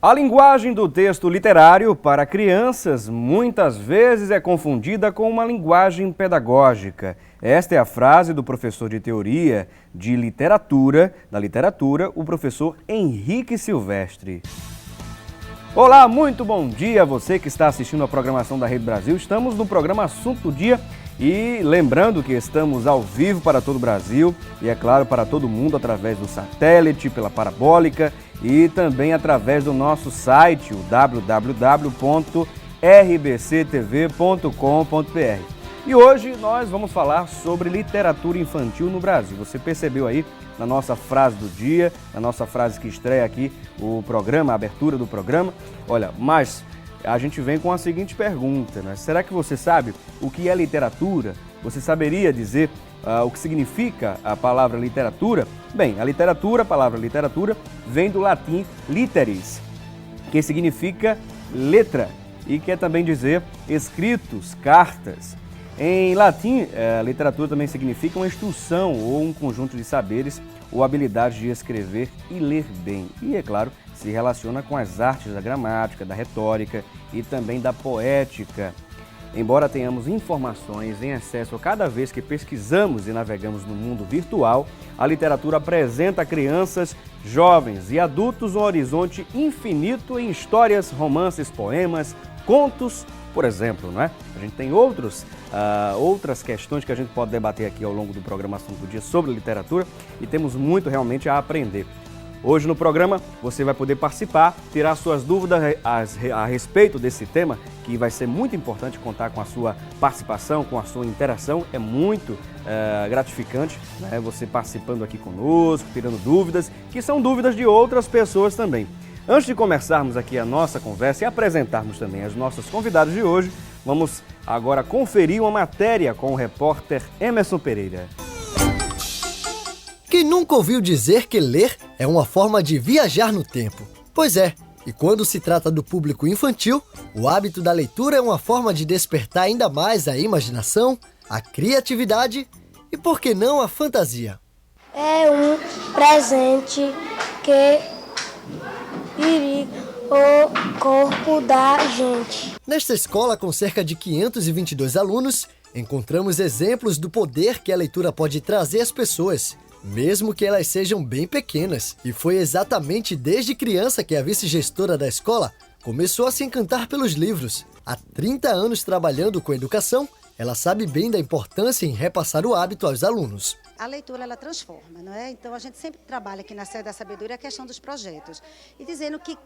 A linguagem do texto literário para crianças muitas vezes é confundida com uma linguagem pedagógica. Esta é a frase do professor de teoria da literatura, o professor Henrique Silvestre. Olá, muito bom dia a você que está assistindo a programação da Rede Brasil. Estamos no programa Assunto do Dia e lembrando que estamos ao vivo para todo o Brasil e, é claro, para todo mundo através do satélite, pela parabólica e também através do nosso site, o www.rbctv.com.br. E hoje nós vamos falar sobre literatura infantil no Brasil. Você percebeu aí na nossa frase do dia, na nossa frase que estreia aqui o programa, a abertura do programa. Olha, mas a gente vem com a seguinte pergunta, né? Será que você sabe o que é literatura? Você saberia dizer o que significa a palavra literatura? Bem, a palavra literatura, vem do latim literis, que significa letra e quer também dizer escritos, cartas. Em latim, literatura também significa uma instrução ou um conjunto de saberes ou habilidade de escrever e ler bem. E, é claro, se relaciona com as artes da gramática, da retórica e também da poética. Embora tenhamos informações em excesso cada vez que pesquisamos e navegamos no mundo virtual, a literatura apresenta a crianças, jovens e adultos um horizonte infinito em histórias, romances, poemas, contos, por exemplo, não é? A gente tem outras questões que a gente pode debater aqui ao longo do programa Assunto do Dia sobre literatura e temos muito realmente a aprender. Hoje no programa você vai poder participar, tirar suas dúvidas a respeito desse tema, que vai ser muito importante contar com a sua participação, com a sua interação. É muito gratificante, né, você participando aqui conosco, tirando dúvidas, que são dúvidas de outras pessoas também. Antes de começarmos aqui a nossa conversa e apresentarmos também as nossas convidadas de hoje, vamos agora conferir uma matéria com o repórter Emerson Pereira. Quem nunca ouviu dizer que ler é uma forma de viajar no tempo? Pois é, e quando se trata do público infantil, o hábito da leitura é uma forma de despertar ainda mais a imaginação, a criatividade e, por que não, a fantasia. É um presente que irriga o corpo da gente. Nesta escola, com cerca de 522 alunos, encontramos exemplos do poder que a leitura pode trazer às pessoas, mesmo que elas sejam bem pequenas. E foi exatamente desde criança que a vice-gestora da escola começou a se encantar pelos livros. Há 30 anos trabalhando com educação, ela sabe bem da importância em repassar o hábito aos alunos. A leitura, ela transforma, não é? Então, a gente sempre trabalha aqui na Sede da Sabedoria a questão dos projetos. E dizendo que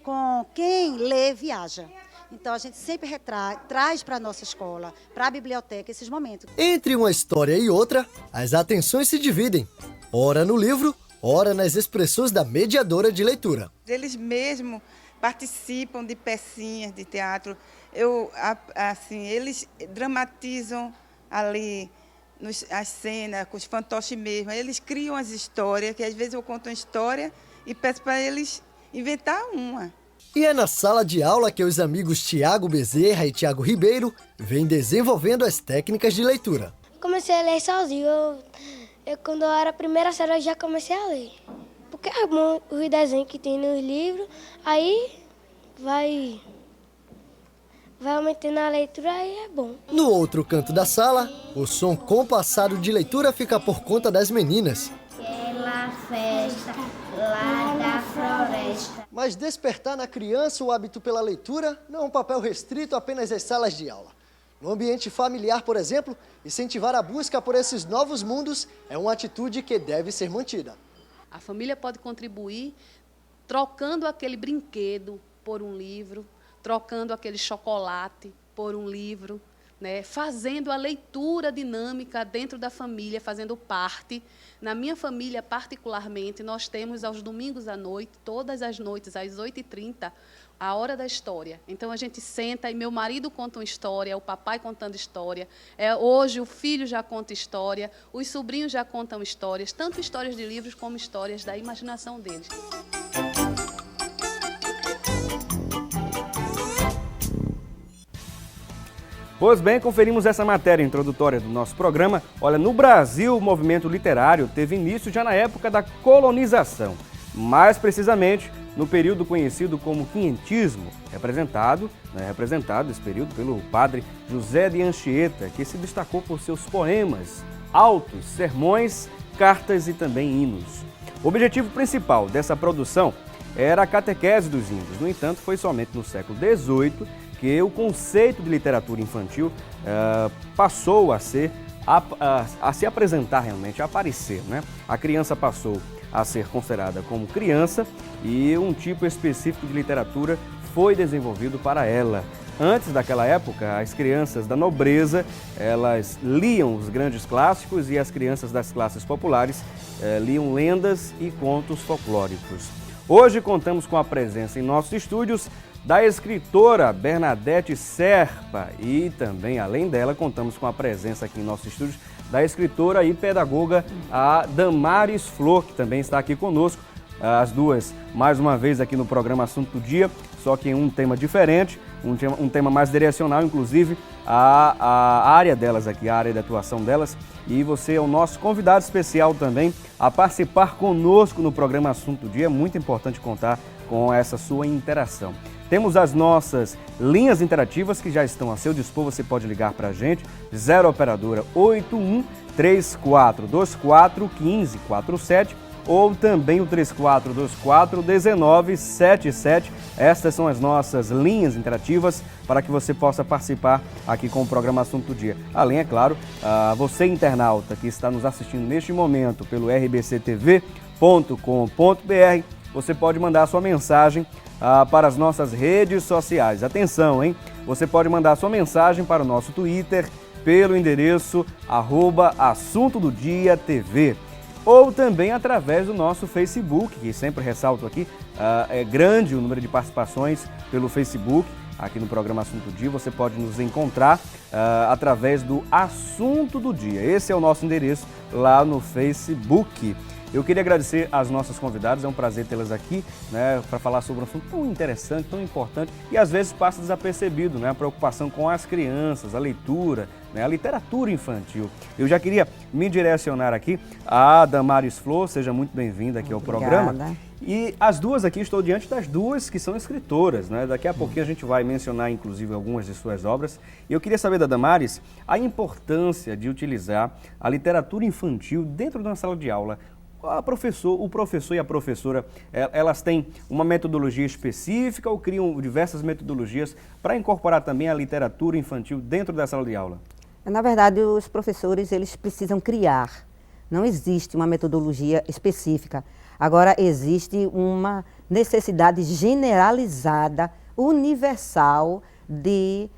com quem lê, viaja. Então, a gente sempre traz para a nossa escola, para a biblioteca, esses momentos. Entre uma história e outra, as atenções se dividem. Ora no livro, ora nas expressões da mediadora de leitura. Eles mesmos participam de pecinhas de teatro. Eles dramatizam ali as cenas, com os fantoches mesmo. Eles criam as histórias, que às vezes eu conto uma história e peço para eles inventar uma. E é na sala de aula que os amigos Tiago Bezerra e Tiago Ribeiro vêm desenvolvendo as técnicas de leitura. Comecei a ler sozinho. Quando eu era a primeira série, eu já comecei a ler. Porque é bom os desenhos que tem nos livros, aí vai aumentando a leitura e é bom. No outro canto da sala, o som compassado de leitura fica por conta das meninas. Aquela festa lá da floresta. Mas despertar na criança o hábito pela leitura não é um papel restrito apenas às salas de aula. No ambiente familiar, por exemplo, incentivar a busca por esses novos mundos é uma atitude que deve ser mantida. A família pode contribuir trocando aquele brinquedo por um livro, trocando aquele chocolate por um livro, né? Fazendo a leitura dinâmica dentro da família, fazendo parte. Na minha família, particularmente, nós temos aos domingos à noite, todas as noites, às 8h30, a hora da história. Então, a gente senta e meu marido conta uma história, o papai contando história. Hoje, o filho já conta história, os sobrinhos já contam histórias, tanto histórias de livros como histórias da imaginação deles. Pois bem, conferimos essa matéria introdutória do nosso programa. Olha, no Brasil, o movimento literário teve início já na época da colonização. Mais precisamente, no período conhecido como quinhentismo, representado esse período pelo padre José de Anchieta, que se destacou por seus poemas, autos, sermões, cartas e também hinos. O objetivo principal dessa produção era a catequese dos índios. No entanto, foi somente no século XVIII que o conceito de literatura infantil passou a se apresentar realmente, a aparecer, né? A criança passou a ser considerada como criança e um tipo específico de literatura foi desenvolvido para ela. Antes daquela época, as crianças da nobreza, elas liam os grandes clássicos e as crianças das classes populares liam lendas e contos folclóricos. Hoje contamos com a presença em nossos estúdios da escritora Bernadette Serpa e também, além dela, contamos com a presença aqui em nossos estúdios da escritora e pedagoga a Damares Flor, que também está aqui conosco. As duas, mais uma vez, aqui no programa Assunto do Dia, só que em um tema diferente, um tema mais direcional, inclusive, a área delas aqui, a área de atuação delas. E você é o nosso convidado especial também a participar conosco no programa Assunto do Dia. É muito importante contar com essa sua interação. Temos as nossas linhas interativas que já estão a seu dispor. Você pode ligar para a gente, 0 operadora 81 3424 1547 ou também o 3424 1977. Estas são as nossas linhas interativas para que você possa participar aqui com o programa Assunto do Dia. Além, é claro, você internauta que está nos assistindo neste momento pelo rbctv.com.br, você pode mandar sua mensagem para as nossas redes sociais. Atenção, hein? Você pode mandar sua mensagem para o nosso Twitter pelo endereço @Assunto do Dia TV. Ou também através do nosso Facebook, que sempre ressalto aqui, é grande o número de participações pelo Facebook. Aqui no programa Assunto do Dia, você pode nos encontrar através do Assunto do Dia. Esse é o nosso endereço lá no Facebook. Eu queria agradecer às nossas convidadas, é um prazer tê-las aqui, né, para falar sobre um assunto tão interessante, tão importante e às vezes passa desapercebido, né, a preocupação com as crianças, a leitura, né, a literatura infantil. Eu já queria me direcionar aqui a Damares Flor, seja muito bem-vinda aqui ao programa. E as duas aqui, estou diante das duas que são escritoras, né? Daqui a pouquinho a gente vai mencionar, inclusive, algumas de suas obras. E eu queria saber da Damares a importância de utilizar a literatura infantil dentro de uma sala de aula. O professor e a professora, elas têm uma metodologia específica ou criam diversas metodologias para incorporar também a literatura infantil dentro da sala de aula? Na verdade, os professores, eles precisam criar. Não existe uma metodologia específica. Agora, existe uma necessidade generalizada, universal, de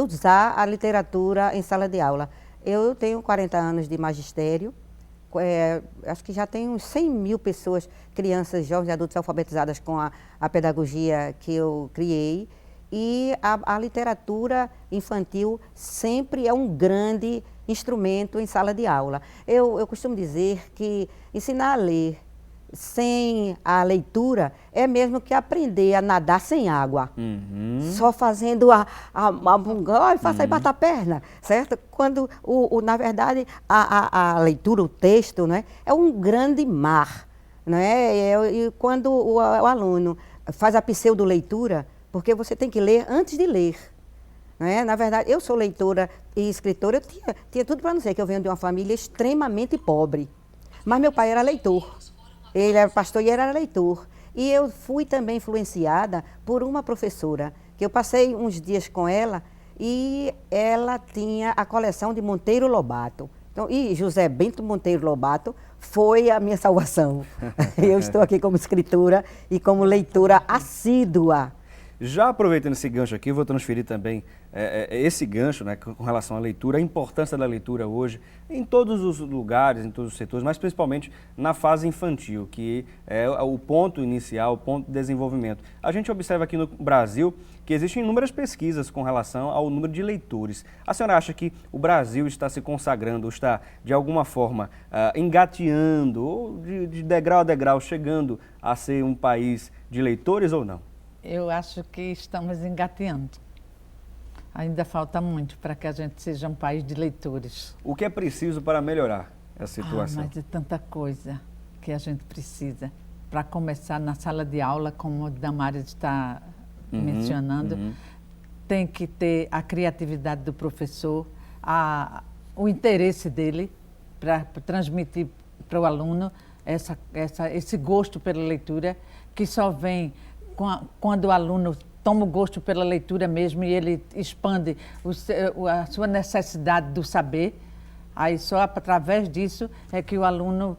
usar a literatura em sala de aula. Eu tenho 40 anos de magistério, acho que já tem uns 100 mil pessoas, crianças, jovens e adultos alfabetizadas com a pedagogia que eu criei. E a literatura infantil sempre é um grande instrumento em sala de aula. Eu costumo dizer que ensinar a ler sem a leitura é mesmo que aprender a nadar sem água. Só fazendo a bungá e faça aí bater a perna, certo? Quando, na verdade, a leitura, o texto, né, é um grande mar. Né? E quando o aluno faz a pseudo-leitura, porque você tem que ler antes de ler. Né? Na verdade, eu sou leitora e escritora, eu tinha tudo para não ser que eu venho de uma família extremamente pobre. Mas meu pai era leitor. Ele era pastor e era leitor. E eu fui também influenciada por uma professora, que eu passei uns dias com ela e ela tinha a coleção de Monteiro Lobato. Então, e José Bento Monteiro Lobato foi a minha salvação. Eu estou aqui como escritora e como leitora assídua. Já aproveitando esse gancho aqui, vou transferir também esse gancho, né, com relação à leitura, a importância da leitura hoje em todos os lugares, em todos os setores, mas principalmente na fase infantil, que é o ponto inicial, o ponto de desenvolvimento. A gente observa aqui no Brasil que existem inúmeras pesquisas com relação ao número de leitores. A senhora acha que o Brasil está se consagrando, ou está, de alguma forma, engateando, ou de degrau a degrau, chegando a ser um país de leitores ou não? Eu acho que estamos engateando. Ainda falta muito para que a gente seja um país de leitores. O que é preciso para melhorar essa situação? Mas de tanta coisa que a gente precisa para começar na sala de aula, como a Damares está mencionando, tem que ter a criatividade do professor, o interesse dele para transmitir para o aluno esse gosto pela leitura, que só vem quando o aluno toma o gosto pela leitura mesmo e ele expande a sua necessidade do saber. Aí só através disso é que o aluno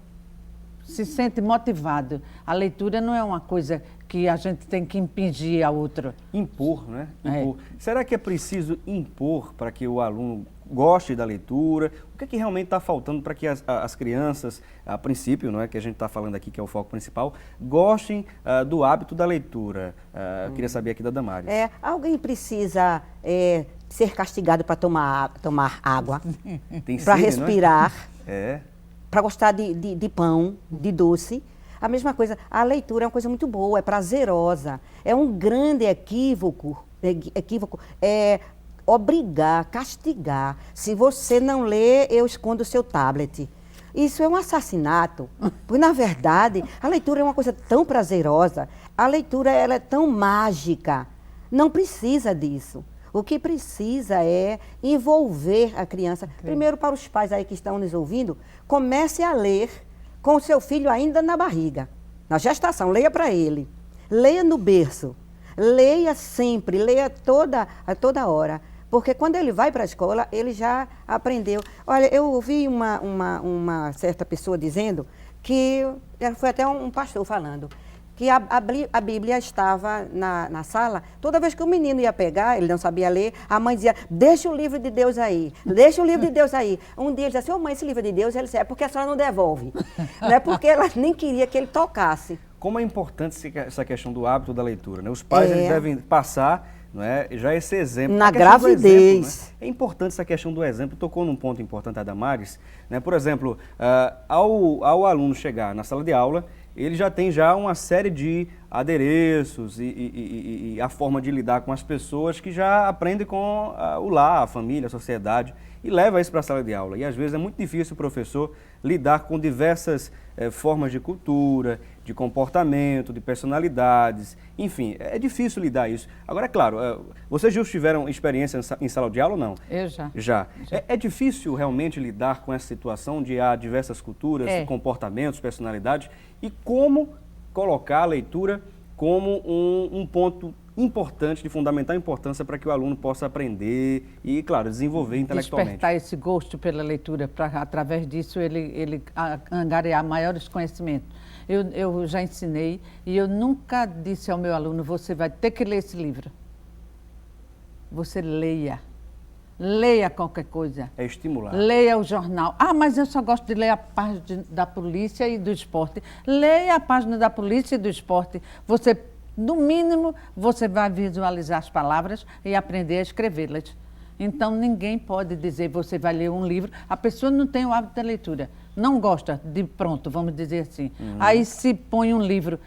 se sente motivado. A leitura não é uma coisa que a gente tem que impingir a outro. Impor, né? Impor. Será que é preciso impor para que o aluno goste da leitura? O que é que realmente está faltando para que as crianças, a princípio, não é que a gente está falando aqui, que é o foco principal, gostem do hábito da leitura? Eu queria saber aqui da Damares. Alguém precisa ser castigado para tomar água, para respirar, para gostar de pão, de doce. A mesma coisa, a leitura é uma coisa muito boa, é prazerosa. É um grande equívoco obrigar, castigar. Se você não lê, eu escondo o seu tablet. Isso é um assassinato, porque na verdade a leitura é uma coisa tão prazerosa, a leitura ela é tão mágica, não precisa disso. O que precisa é envolver a criança. Primeiro, para os pais aí que estão nos ouvindo, comece a ler com o seu filho ainda na barriga, na gestação, leia para ele, leia no berço, leia sempre, leia a toda hora. Porque quando ele vai para a escola, ele já aprendeu. Olha, eu ouvi uma certa pessoa dizendo que, foi até um pastor falando, que a Bíblia estava na sala, toda vez que o menino ia pegar, ele não sabia ler, a mãe dizia, deixa o livro de Deus aí, deixa o livro de Deus aí. Um dia ele disse assim, ô mãe, esse livro de Deus, ele disse, é porque a senhora não devolve. Não é porque ela nem queria que ele tocasse. Como é importante essa questão do hábito da leitura, né? Os pais eles devem passar, não é, já esse exemplo. Na gravidez. Exemplo, né? É importante essa questão do exemplo, tocou num ponto importante a Damares, né? Por exemplo, ao aluno chegar na sala de aula, ele já tem uma série de adereços e a forma de lidar com as pessoas que já aprende com o lar, a família, a sociedade, e leva isso para a sala de aula. E às vezes é muito difícil o professor lidar com diversas formas de cultura, de comportamento, de personalidades, enfim, é difícil lidar isso. Agora, é claro, vocês já tiveram experiência em sala de aula ou não? Eu já. Já. É difícil realmente lidar com essa situação de há diversas culturas, comportamentos, personalidades, e como colocar a leitura como um ponto importante, de fundamental importância para que o aluno possa aprender e, claro, desenvolver intelectualmente. Despertar esse gosto pela leitura, para através disso ele angariar maiores conhecimentos. Eu já ensinei e eu nunca disse ao meu aluno, você vai ter que ler esse livro. Você leia. Leia qualquer coisa. É estimular. Leia o jornal. Ah, mas eu só gosto de ler a página da polícia e do esporte. Leia a página da polícia e do esporte. Você, no mínimo, você vai visualizar as palavras e aprender a escrevê-las. Então, ninguém pode dizer, você vai ler um livro, a pessoa não tem o hábito da leitura, não gosta de pronto, vamos dizer assim. Aí se põe um livro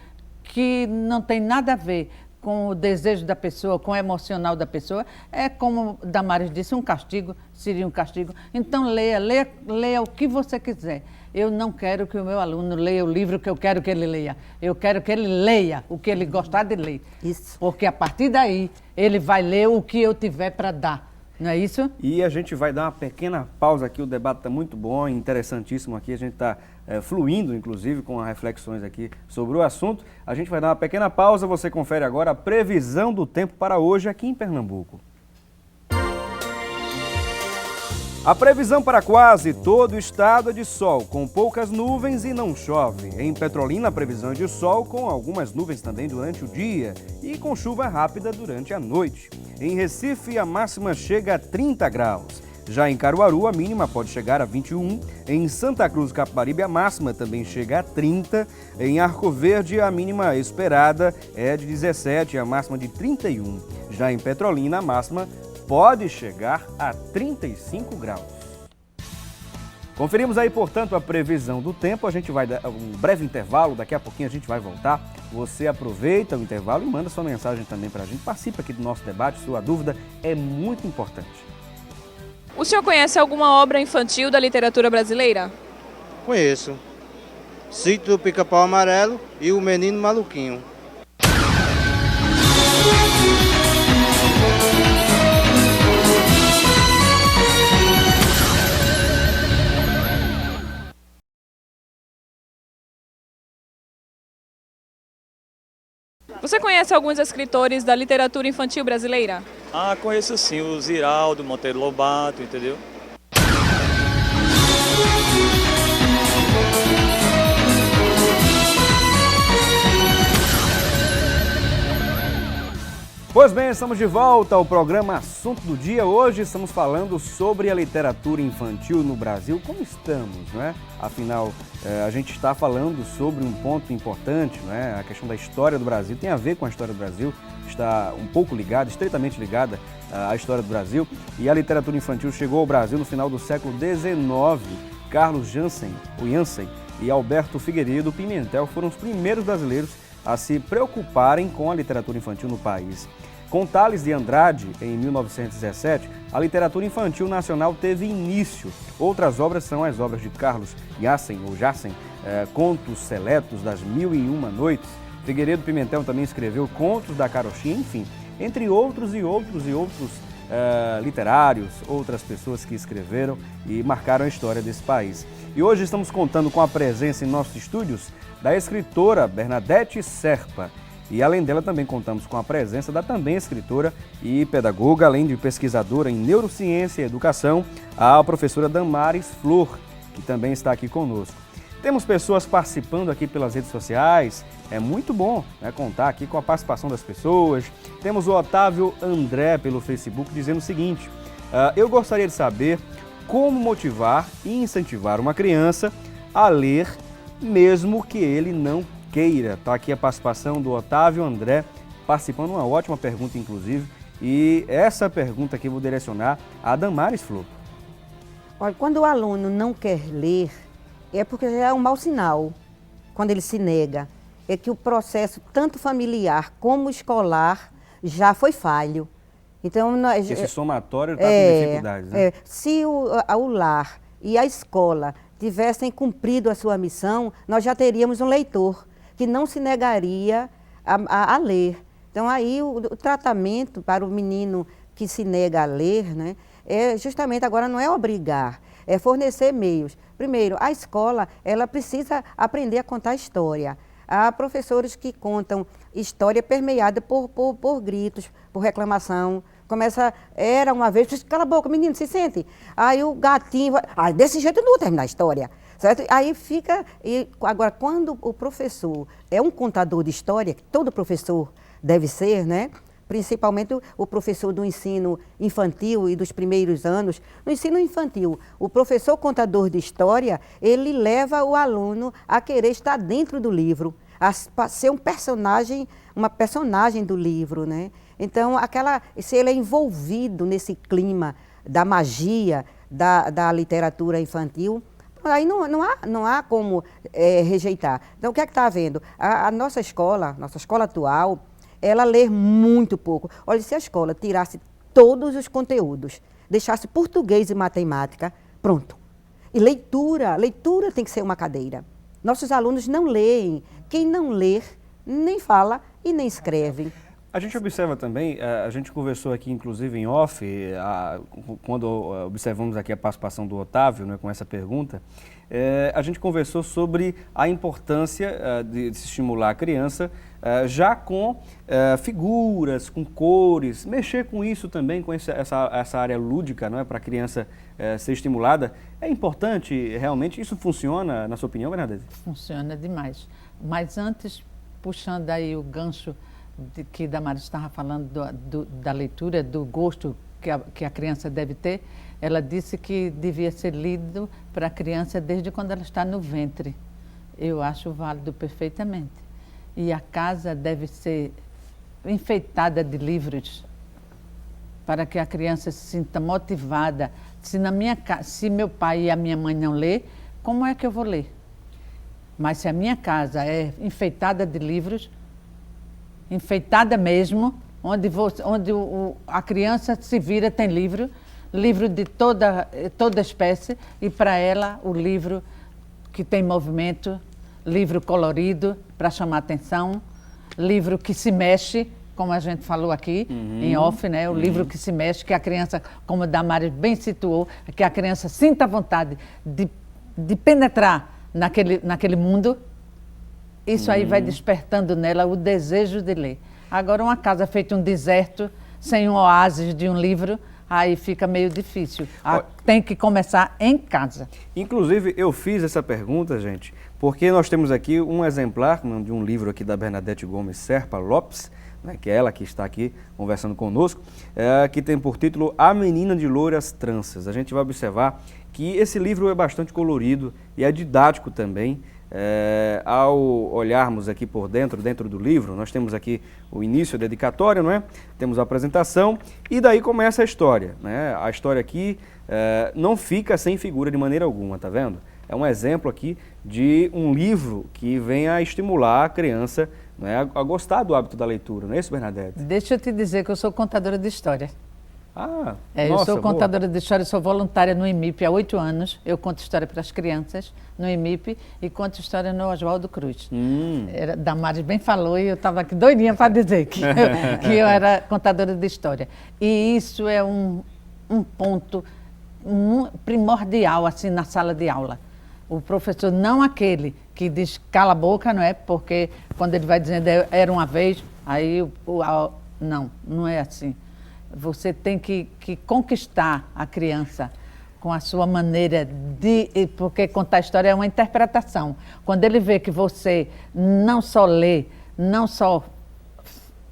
que não tem nada a ver com o desejo da pessoa, com o emocional da pessoa, é como Damares disse, um castigo, seria um castigo. Então, leia o que você quiser. Eu não quero que o meu aluno leia o livro que eu quero que ele leia. Eu quero que ele leia o que ele gostar de ler. Isso. Porque a partir daí, ele vai ler o que eu tiver para dar. Não é isso? E a gente vai dar uma pequena pausa aqui, o debate está muito bom, interessantíssimo aqui, a gente está fluindo, inclusive, com as reflexões aqui sobre o assunto. A gente vai dar uma pequena pausa, você confere agora a previsão do tempo para hoje aqui em Pernambuco. A previsão para quase todo o estado é de sol, com poucas nuvens e não chove. Em Petrolina, a previsão é de sol, com algumas nuvens também durante o dia e com chuva rápida durante a noite. Em Recife, a máxima chega a 30 graus. Já em Caruaru, a mínima pode chegar a 21. Em Santa Cruz do Capibaribe, a máxima também chega a 30. Em Arco Verde, a mínima esperada é de 17 e a máxima de 31. Já em Petrolina, a máxima pode chegar a 35 graus. Conferimos aí, portanto, a previsão do tempo. A gente vai dar um breve intervalo, daqui a pouquinho a gente vai voltar. Você aproveita o intervalo e manda sua mensagem também para a gente. Participa aqui do nosso debate, sua dúvida é muito importante. O senhor conhece alguma obra infantil da literatura brasileira? Conheço. Sítio do Pica-Pau Amarelo e O Menino Maluquinho. Você conhece alguns escritores da literatura infantil brasileira? Ah, conheço sim, o Ziraldo, Monteiro Lobato, entendeu? Pois bem, estamos de volta ao programa Assunto do Dia. Hoje estamos falando sobre a literatura infantil no Brasil. Como estamos, não é? Afinal, a gente está falando sobre um ponto importante, não é? A questão da história do Brasil. Tem a ver com a história do Brasil, está um pouco ligada, estreitamente ligada à história do Brasil. E a literatura infantil chegou ao Brasil no final do século XIX. Carlos Jansen, o Jansen e Alberto Figueiredo Pimentel foram os primeiros brasileiros a se preocuparem com a literatura infantil no país. Com Tales de Andrade, em 1917, a literatura infantil nacional teve início. Outras obras são as obras de Carlos Jansen, Contos Seletos das Mil e Uma Noites. Figueiredo Pimentel também escreveu Contos da Carochinha, enfim, entre outros literários, outras pessoas que escreveram e marcaram a história desse país. E hoje estamos contando com a presença em nossos estúdios da escritora Bernadette Serpa. E além dela também contamos com a presença da também escritora e pedagoga, além de pesquisadora em neurociência e educação, a professora Damares Flor, que também está aqui conosco. Temos pessoas participando aqui pelas redes sociais, é muito bom, né, contar aqui com a participação das pessoas. Temos o Otávio André pelo Facebook dizendo o seguinte: eu gostaria de saber como motivar e incentivar uma criança a ler mesmo que ele não queira. Está aqui a participação do Otávio André, participando, uma ótima pergunta, inclusive. E essa pergunta aqui eu vou direcionar a Damares Flor. Olha, quando o aluno não quer ler, é porque já é um mau sinal. Quando ele se nega, é que o processo, tanto familiar como escolar, já foi falho. Então, esse somatório está com dificuldades, né? Se o lar e a escola tivessem cumprido a sua missão, nós já teríamos um leitor que não se negaria a ler. Então, aí o tratamento para o menino que se nega a ler, né, é justamente agora não é obrigar, é fornecer meios. Primeiro, a escola ela precisa aprender a contar história. Há professores que contam história permeada por gritos, por reclamação. Era uma vez, cala a boca, menino, se sente. Aí o gatinho, desse jeito eu não vou terminar a história. Certo? Aí fica, agora quando o professor é um contador de história, que todo professor deve ser, né? Principalmente o professor do ensino infantil e dos primeiros anos. No ensino infantil, o professor contador de história, ele leva o aluno a querer estar dentro do livro, a ser uma personagem do livro, né? Então, se ele é envolvido nesse clima da magia da literatura infantil, aí não há como rejeitar. Então, o que é que está havendo? A nossa escola atual, ela lê muito pouco. Olha, se a escola tirasse todos os conteúdos, deixasse português e matemática, pronto. E leitura tem que ser uma cadeira. Nossos alunos não leem. Quem não lê, nem fala e nem escreve. A gente observa também, a gente conversou aqui inclusive em off, quando observamos aqui a participação do Otávio, né, com essa pergunta, a gente conversou sobre a importância de se estimular a criança já com figuras, com cores, mexer com isso também, com essa área lúdica, não é, para a criança ser estimulada. É importante, realmente, isso funciona, na sua opinião, Bernadette? Funciona demais. Mas antes, puxando aí o gancho que Damares estava falando da leitura, do gosto que a criança deve ter, ela disse que devia ser lido para a criança desde quando ela está no ventre. Eu acho válido perfeitamente. E a casa deve ser enfeitada de livros para que a criança se sinta motivada. Se meu pai e a minha mãe não lê, como é que eu vou ler? Mas se a minha casa é enfeitada de livros, enfeitada mesmo, onde a criança se vira, tem livro de toda espécie, e para ela o livro que tem movimento, livro colorido para chamar atenção, livro que se mexe, como a gente falou aqui, em off, né? O livro que se mexe, que a criança, como a Damares bem situou, que a criança sinta vontade de penetrar naquele mundo. Isso aí vai despertando nela o desejo de ler. Agora, uma casa feita um deserto, sem um oásis de um livro, aí fica meio difícil. Tem que começar em casa. Inclusive, eu fiz essa pergunta, gente, porque nós temos aqui um exemplar de um livro aqui da Bernadette Gomes Serpa Lopes, né, que é ela que está aqui conversando conosco, que tem por título A Menina de Louras Tranças. A gente vai observar que esse livro é bastante colorido e é didático também. Ao olharmos aqui por dentro do livro, nós temos aqui o início, a dedicatória, não é? Temos a apresentação e daí começa a história, né? A história aqui não fica sem figura de maneira alguma, tá vendo? É um exemplo aqui de um livro que vem a estimular a criança, né, a gostar do hábito da leitura, não é isso, Bernadette? Deixa eu te dizer que eu sou contadora de história. Nossa, eu sou contadora de história, sou voluntária no IMIP há 8 anos. Eu conto história para as crianças no IMIP e conto história no Oswaldo Cruz. Damares bem falou e eu estava aqui doidinha para dizer que eu era contadora de história. E isso é um ponto primordial assim, na sala de aula. O professor, não aquele que diz cala a boca, não é? Porque quando ele vai dizendo era uma vez, aí não é assim. Você tem que conquistar a criança com a sua maneira porque contar a história é uma interpretação. Quando ele vê que você não só lê, não só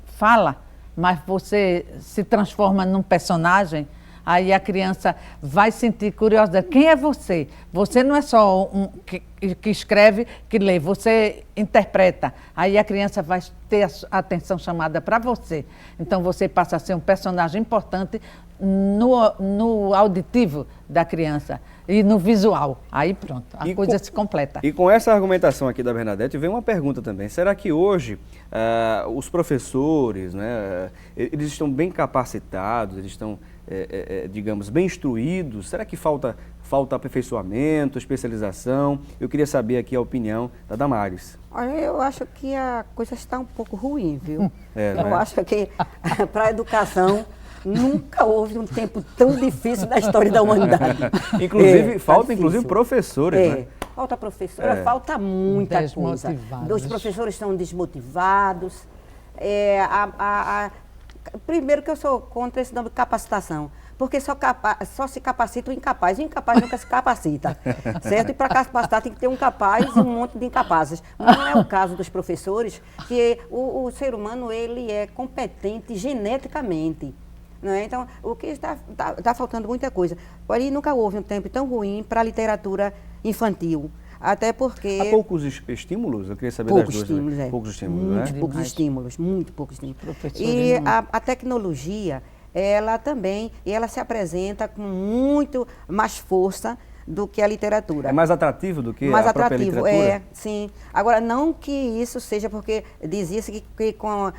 fala, mas você se transforma num personagem, aí a criança vai sentir curiosidade. Quem é você? Você não é só que escreve, que lê, você interpreta. Aí a criança vai ter a atenção chamada para você. Então você passa a ser um personagem importante no auditivo da criança e no visual. Aí pronto, a coisa se completa. E com essa argumentação aqui da Bernadette, vem uma pergunta também. Será que hoje os professores, né, eles estão bem capacitados, eles estão, digamos, bem instruídos? Será que falta aperfeiçoamento, especialização? Eu queria saber aqui a opinião da Damares. Olha, eu acho que a coisa está um pouco ruim, viu? Eu acho que para a educação nunca houve um tempo tão difícil da história da humanidade. Inclusive, falta professores, né? Falta professora, falta muita coisa. Os professores estão desmotivados. Primeiro que eu sou contra esse nome de capacitação, porque só se capacita o incapaz. O incapaz nunca se capacita, certo? E para capacitar tem que ter um capaz e um monte de incapazes. Não é o caso dos professores, que o ser humano ele é competente geneticamente. Não é? Então, o que está faltando muita coisa. Porém, nunca houve um tempo tão ruim para a literatura infantil. Até porque... Há poucos estímulos? Eu queria saber poucos das duas. Estímulos, poucos estímulos, muito né? poucos estímulos, muito poucos estímulos. E a tecnologia, ela também, ela se apresenta com muito mais força do que a literatura. É mais atrativo do que a própria literatura? Sim. Agora, não que isso seja porque dizia-se que com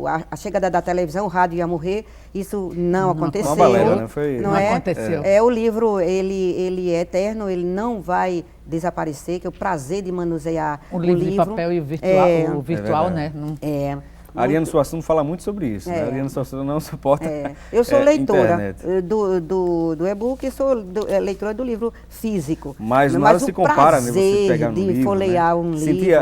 a chegada da televisão, o rádio ia morrer, isso não aconteceu. Uma balela, né? Não aconteceu. O livro, ele é eterno, ele não vai desaparecer, que é o prazer de manusear o livro. De papel e o virtual, né? A Ariane Suassuna fala muito sobre isso, né? A Ariane Suassuna não suporta Eu sou leitora do e-book e sou leitora do livro físico. Mas nada se compara, né? Você pegar no livro, folhear um sentir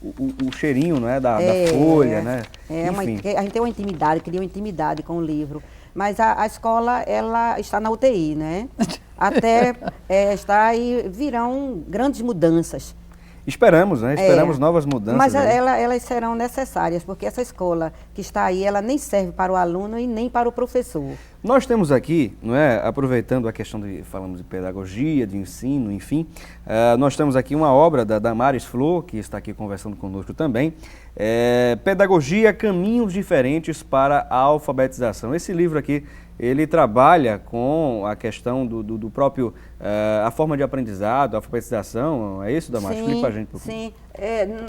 o cheirinho, né, da folha, né? A gente tem uma intimidade, cria uma intimidade com o livro. Mas a escola, ela está na UTI, né? Até estar aí virão grandes mudanças. Esperamos, né? Esperamos novas mudanças. Mas elas serão necessárias, porque essa escola que está aí, ela nem serve para o aluno e nem para o professor. Nós temos aqui, não é, aproveitando a questão falamos de pedagogia, de ensino, enfim, nós temos aqui uma obra da Damares Flor, que está aqui conversando conosco também, Pedagogia, Caminhos Diferentes para a Alfabetização. Esse livro aqui, ele trabalha com a questão do próprio, a forma de aprendizado, a alfabetização, é isso, Damares? Explica pra gente um pouquinho. Sim,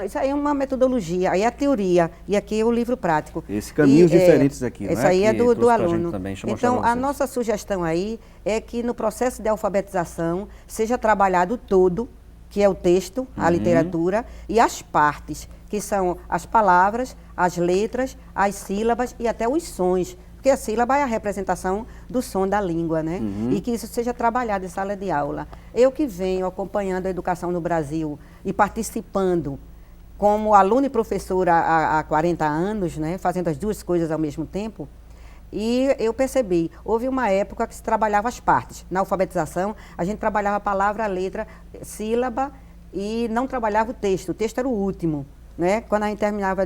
isso aí é uma metodologia, aí é a teoria, e aqui é o livro prático. Esses caminhos diferentes aqui, né? Isso aí é do aluno. Também, então, a nossa sugestão aí é que no processo de alfabetização seja trabalhado todo que é o texto, a literatura, e as partes, que são as palavras, as letras, as sílabas e até os sons. Porque a sílaba é a representação do som da língua, né? E que isso seja trabalhado em sala de aula. Eu que venho acompanhando a educação no Brasil e participando como aluna e professora há 40 anos, né? Fazendo as duas coisas ao mesmo tempo, e eu percebi, houve uma época que se trabalhava as partes. Na alfabetização, a gente trabalhava a palavra, a letra, sílaba e não trabalhava o texto. O texto era o último, né? Quando a gente terminava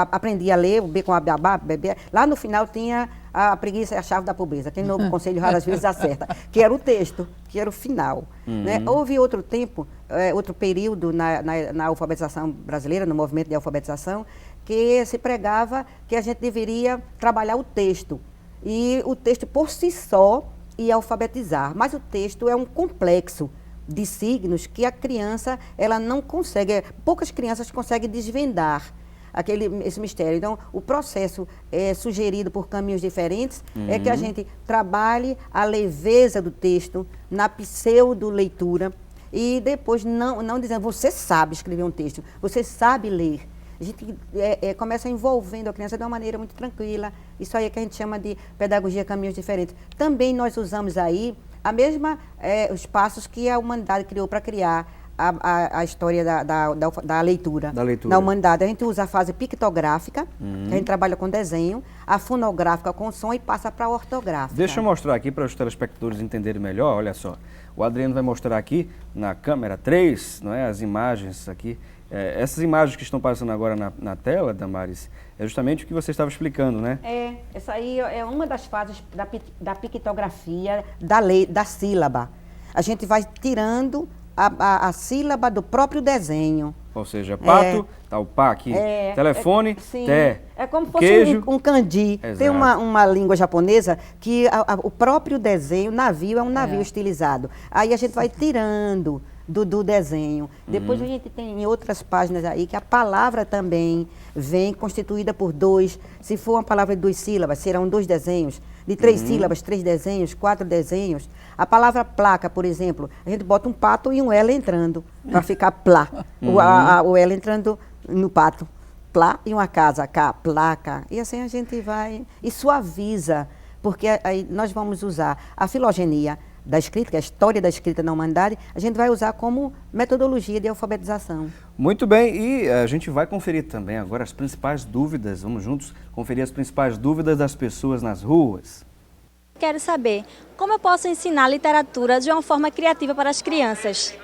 aprendia a ler, o B com a babá, bebê, lá no final tinha a preguiça e a chave da pobreza. Quem no conselho raras vezes acerta, que era o texto, que era o final. Né? Houve outro tempo, outro período na alfabetização brasileira, no movimento de alfabetização, que se pregava que a gente deveria trabalhar o texto. E o texto por si só ia alfabetizar, mas o texto é um complexo de signos que a criança ela não consegue, poucas crianças conseguem desvendar esse mistério. Então, o processo sugerido por caminhos diferentes é que a gente trabalhe a leveza do texto na pseudo-leitura e depois não dizendo, você sabe escrever um texto, você sabe ler. A gente começa envolvendo a criança de uma maneira muito tranquila. Isso aí é que a gente chama de pedagogia caminhos diferentes. Também nós usamos aí os passos que a humanidade criou para criar a história da leitura. Na humanidade. A gente usa a fase pictográfica, que a gente trabalha com desenho, a fonográfica com som e passa para a ortográfica. Deixa eu mostrar aqui para os telespectadores entenderem melhor, olha só. O Adriano vai mostrar aqui na câmera 3, não é, as imagens aqui. Essas imagens que estão passando agora na tela, Damares, é justamente o que você estava explicando, né? Essa aí é uma das fases da pictografia da sílaba. A gente vai tirando a sílaba do próprio desenho. Ou seja, pato, tá o pá aqui, telefone, té, é como se fosse queijo. Um kanji. Exato. Tem uma língua japonesa que o próprio desenho, navio, é um navio estilizado. Aí a gente vai tirando do desenho. Depois a gente tem em outras páginas aí que a palavra também vem constituída por dois. Se for uma palavra de 2 sílabas, serão 2 desenhos. De 3 sílabas, 3 desenhos, 4 desenhos. A palavra placa, por exemplo, a gente bota um pato e um L entrando, para ficar plá. O L entrando no pato. Plá e uma casa, cá, placa. E assim a gente vai e suaviza, porque aí nós vamos usar a filogenia da escrita, que é a história da escrita na humanidade, a gente vai usar como metodologia de alfabetização. Muito bem, e a gente vai conferir também agora as principais dúvidas, vamos juntos conferir as principais dúvidas das pessoas nas ruas. Quero saber, como eu posso ensinar literatura de uma forma criativa para as crianças?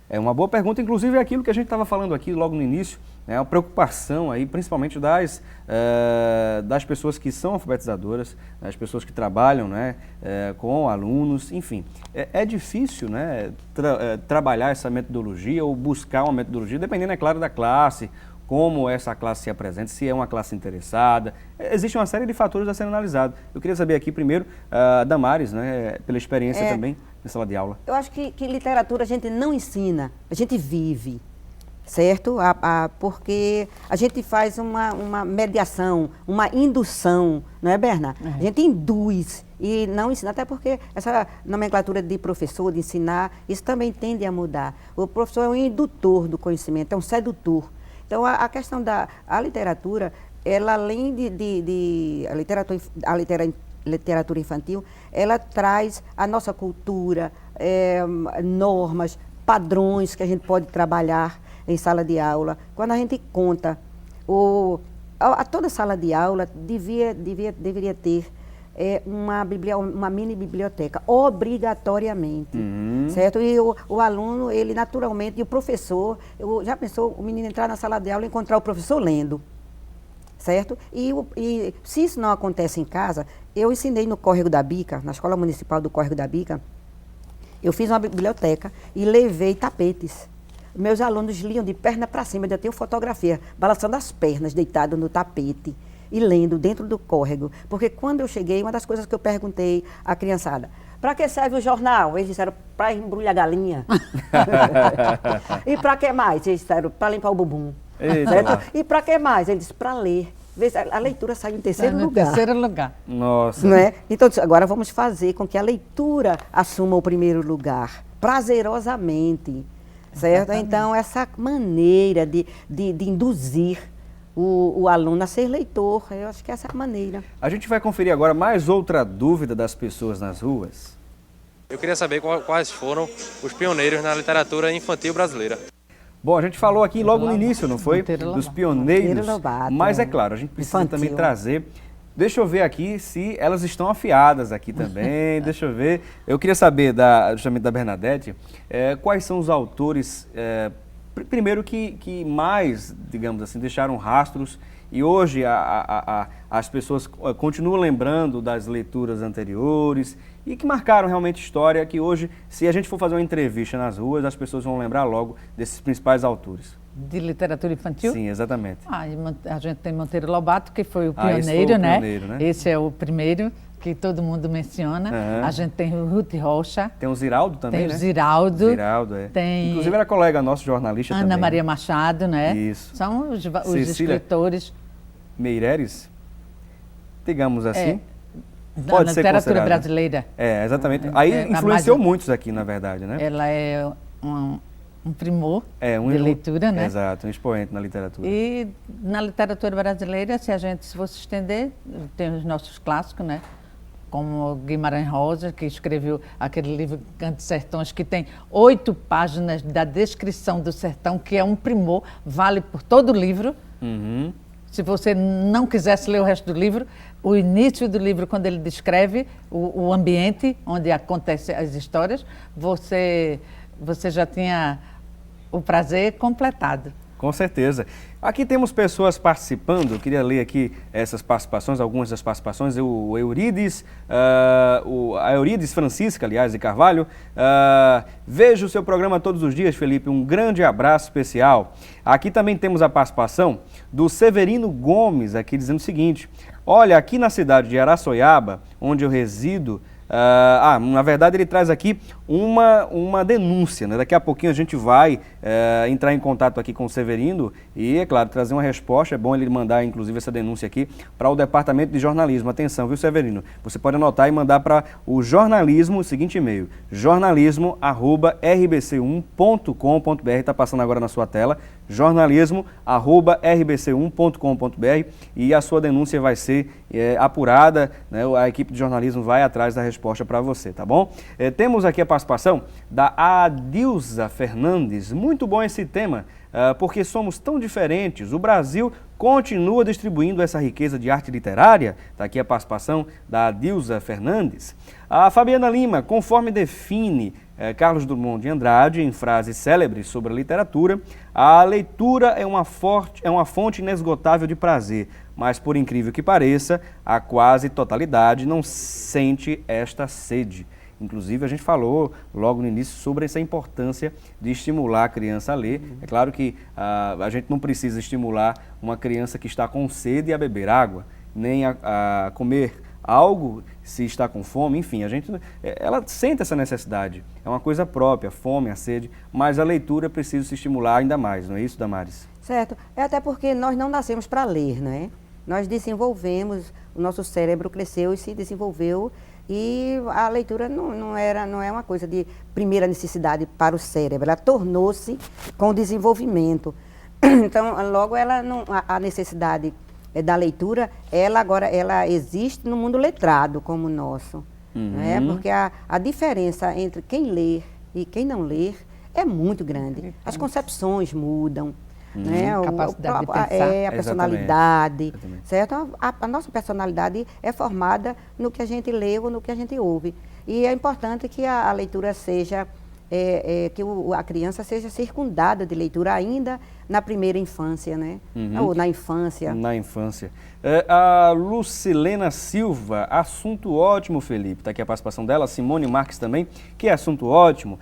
É uma boa pergunta, inclusive é aquilo que a gente estava falando aqui logo no início, né, a preocupação aí, principalmente das pessoas que são alfabetizadoras, das pessoas que trabalham, né, com alunos, enfim. É difícil, né, trabalhar essa metodologia ou buscar uma metodologia, dependendo, é claro, da classe, como essa classe se apresenta, se é uma classe interessada. Existe uma série de fatores a serem analisados. Eu queria saber aqui primeiro, Damares, né, pela experiência também na sala de aula. Eu acho que literatura a gente não ensina, a gente vive, certo? Porque a gente faz uma mediação, uma indução, não é, Berna? A gente induz e não ensina, até porque essa nomenclatura de professor, de ensinar, isso também tende a mudar. O professor é um indutor do conhecimento, é um sedutor. Então, a questão da literatura, ela além a literatura infantil, ela traz a nossa cultura, normas, padrões que a gente pode trabalhar em sala de aula. Quando a gente conta, toda sala de aula deveria ter uma mini biblioteca, obrigatoriamente, certo? E o aluno, ele naturalmente, e o professor, já pensou o menino entrar na sala de aula e encontrar o professor lendo, certo? E se isso não acontece em casa, eu ensinei no Córrego da Bica, na Escola Municipal do Córrego da Bica, eu fiz uma biblioteca e levei tapetes. Meus alunos liam de perna para cima, eu tenho fotografia, balançando as pernas, deitado no tapete e lendo dentro do córrego. Porque quando eu cheguei, uma das coisas que eu perguntei à criançada, para que serve o jornal? Eles disseram, para embrulhar galinha. E para que mais? Eles disseram, para limpar o bumbum. E para que mais? Eles disseram, para ler. A leitura sai em terceiro lugar. Terceiro lugar. Nossa. Não é? Então, agora vamos fazer com que a leitura assuma o primeiro lugar, prazerosamente. certo? Então, essa maneira de induzir o aluno a ser leitor, eu acho que essa é a maneira. A gente vai conferir agora mais outra dúvida das pessoas nas ruas. Eu queria saber quais foram os pioneiros na literatura infantil brasileira. Bom, a gente falou aqui logo no início, não foi? Dos pioneiros, mas é claro, a gente precisa também trazer... Deixa eu ver aqui se elas estão afiadas aqui também, deixa eu ver. Eu queria saber, justamente da Bernadette, quais são os autores, primeiro que mais, digamos assim, deixaram rastros e hoje as pessoas continuam lembrando das leituras anteriores e que marcaram realmente história, que hoje, se a gente for fazer uma entrevista nas ruas, as pessoas vão lembrar logo desses principais autores. De literatura infantil? Sim, exatamente. A gente tem Monteiro Lobato, que foi o pioneiro, né? Esse é o primeiro que todo mundo menciona. A gente tem o Ruth Rocha. Tem o Ziraldo também, né? Tem o Ziraldo. Ziraldo, é. Tem... Inclusive era colega nosso, jornalista Ana também. Ana Maria Machado, né? Isso. São os escritores. Meireles, digamos assim. Da literatura brasileira. Exatamente. Aí influenciou muitos aqui, na verdade, né? Ela é um primor de leitura, né? Exato, um expoente na literatura. E na literatura brasileira, se fosse estender, tem os nossos clássicos, né? Como Guimarães Rosa, que escreveu aquele livro Cantos Sertões, que tem 8 páginas da descrição do sertão, que é um primor, vale por todo o livro. Se você não quisesse ler o resto do livro, o início do livro, quando ele descreve o ambiente onde acontecem as histórias, você já tinha o prazer completado. Com certeza. Aqui temos pessoas participando, eu queria ler aqui essas participações, algumas das participações. A Eurides Francisca, aliás, de Carvalho. Vejo o seu programa todos os dias, Felipe, um grande abraço especial. Aqui também temos a participação do Severino Gomes, aqui dizendo o seguinte: olha, aqui na cidade de Araçoiaba, onde eu resido, na verdade ele traz aqui uma denúncia, né? Daqui a pouquinho a gente vai entrar em contato aqui com o Severino e, é claro, trazer uma resposta. É bom ele mandar, inclusive, essa denúncia aqui para o Departamento de Jornalismo. Atenção, viu, Severino? Você pode anotar e mandar para o jornalismo, o seguinte e-mail, jornalismo@rbc1.com.br, está passando agora na sua tela, jornalismo@rbc1.com.br, e a sua denúncia vai ser apurada, né? A equipe de jornalismo vai atrás da resposta para você, tá bom? Temos aqui a participação da Adilza Fernandes. Muito bom esse tema, porque somos tão diferentes. O Brasil continua distribuindo essa riqueza de arte literária. Está aqui a participação da Adilza Fernandes. A Fabiana Lima, conforme define Carlos Drummond de Andrade em frases célebres sobre a literatura, a leitura é uma fonte inesgotável de prazer, mas, por incrível que pareça, a quase totalidade não sente esta sede. Inclusive, a gente falou logo no início sobre essa importância de estimular a criança a ler. É claro que a gente não precisa estimular uma criança que está com sede a beber água, nem a comer algo se está com fome, enfim, ela sente essa necessidade. É uma coisa própria, a fome, a sede, mas a leitura precisa se estimular ainda mais, não é isso, Damares? Certo. É até porque nós não nascemos para ler, né? Nós desenvolvemos, o nosso cérebro cresceu e se desenvolveu. E a leitura não é uma coisa de primeira necessidade para o cérebro, ela tornou-se com o desenvolvimento. Então, logo, a necessidade da leitura, ela existe no mundo letrado como o nosso. Né? Porque a diferença entre quem lê e quem não lê é muito grande. As concepções mudam. Né? Capacidade de pensar. A personalidade, exatamente. Certo? A nossa personalidade é formada no que a gente lê ou no que a gente ouve. E é importante que a leitura seja, que a criança seja circundada de leitura ainda na primeira infância, né? Ou na infância. Na infância. A Lucilena Silva, assunto ótimo, Felipe. Está aqui a participação dela, Simone Marques também, que é assunto ótimo.